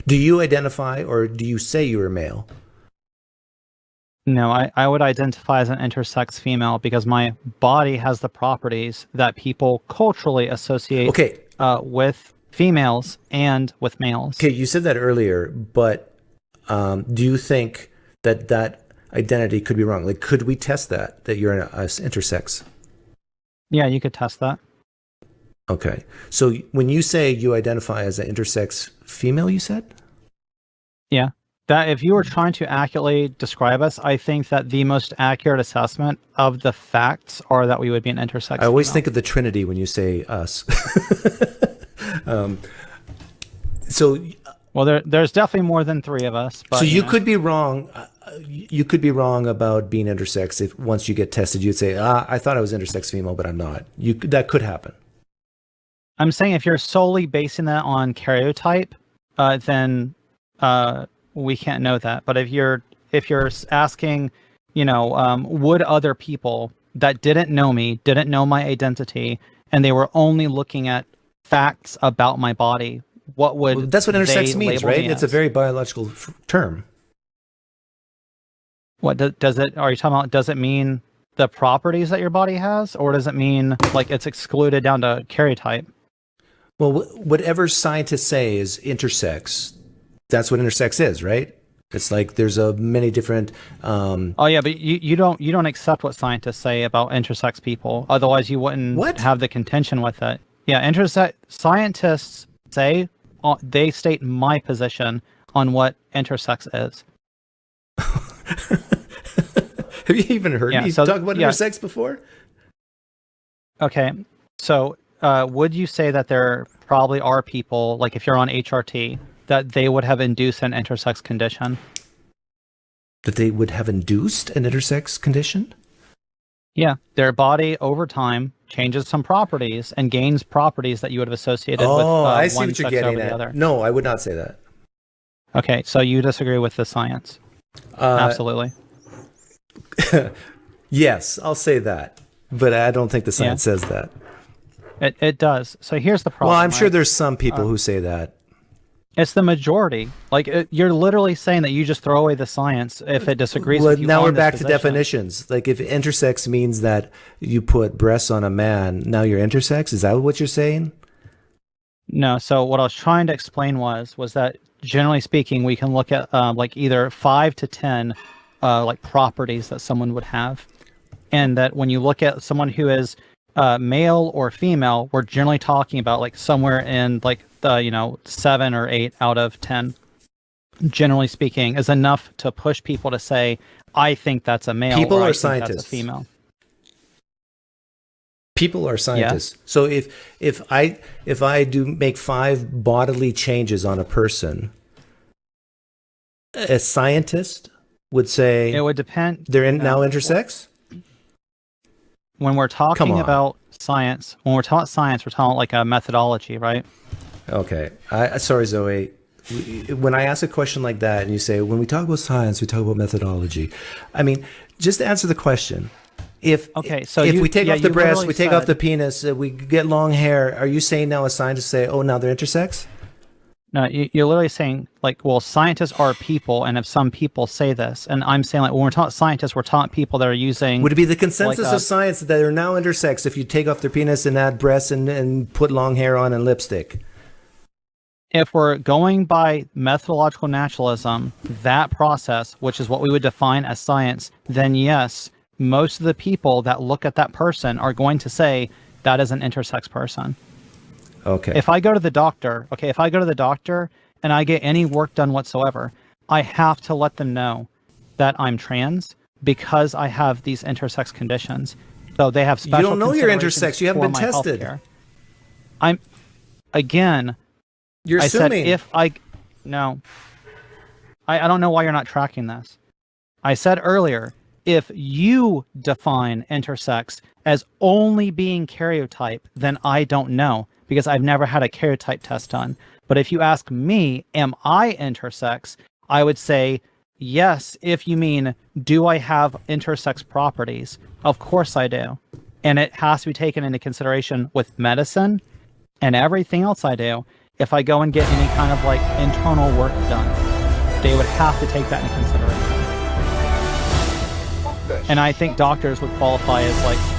Do you identify or do you say you're male? No, I would identify as an intersex female because my body has the properties that people culturally associate Okay. with females and with males. Okay, you said that earlier, but do you think that that identity could be wrong? Like, could we test that you're an intersex? Yeah, you could test that. Okay. So when you say you identify as an intersex female, you said? Yeah. That if you were trying to accurately describe us, I think that the most accurate assessment of the facts are that we would be an intersex I always female. think of the Trinity when you say us. So Well, there's definitely more than three of us. But, so you could be wrong. You could be wrong about being intersex if once you get tested, you'd say, I thought I was intersex female, but I'm not. That could happen. I'm saying if you're solely basing that on karyotype, then we can't know that. But if you're asking, would other people that didn't know me, didn't know my identity, and they were only looking at facts about my body, what would that's what intersex they means, label right? me It's a as? very biological term. What does it? Are you talking about? Does it mean the properties that your body has, or does it mean like it's excluded down to karyotype? Well, whatever scientists say is intersex. That's what intersex is, right? It's like there's a many different. Oh yeah, but you don't accept what scientists say about intersex people. Otherwise, you wouldn't have the contention with it. Yeah, intersex scientists say they state my position on what intersex is. Have you even heard me talk about intersex before? Okay, so would you say that there probably are people, like if you're on HRT, that they would have induced an intersex condition? That they would have induced an intersex condition? Yeah, their body over time changes some properties and gains properties that you would have associated with I see one what you're sex getting over at. the other. No, I would not say that. Okay, so you disagree with the science? Absolutely. Yes, I'll say that, but I don't think the science says that. It does. So here's the problem. Well, I'm sure there's some people who say that. It's the majority. Like you're literally saying that you just throw away the science if it disagrees with you. Now we're on this back position. to definitions. Like if intersex means that you put breasts on a man, now you're intersex. Is that what you're saying? No. So what I was trying to explain was that generally speaking, we can look at like either 5 to 10 like properties that someone would have, and that when you look at someone who is male or female, we're generally talking about like somewhere in like the 7 or 8 out of 10, generally speaking, is enough to push people to say, I think that's a male. People or are I scientists. Think that's a female. People are scientists. Yeah. So if I do make 5 bodily changes on a person, a scientist would say it would depend. They're now intersex. When we're talking about science, we're talking like a methodology, right? Okay. Sorry, Zoe. When I ask a question like that and you say, when we talk about science, we talk about methodology. I mean, just answer the question. If we take off the breast, we take off the penis, we get long hair, are you saying now a scientist say, oh, now they're intersex? No, you're literally saying, like, well, scientists are people, and if some people say this, and I'm saying, like, when we're talking scientists, we're talking people that are using... Would it be the consensus of science that they're now intersex if you take off their penis and add breasts and put long hair on and lipstick? If we're going by methodological naturalism, that process, which is what we would define as science, then yes, most of the people that look at that person are going to say that is an intersex person. Okay. If I go to the doctor, and I get any work done whatsoever, I have to let them know that I'm trans because I have these intersex conditions. So they have special. You don't know you're intersex. You haven't been tested. You're assuming. I don't know why you're not tracking this. I said earlier, if you define intersex as only being karyotype, then I don't know, because I've never had a karyotype test done. But if you ask me, am I intersex? I would say, yes, if you mean, do I have intersex properties? Of course I do. And it has to be taken into consideration with medicine and everything else I do. if I go and get any kind of like internal work done, they would have to take that into consideration. And I think doctors would qualify as like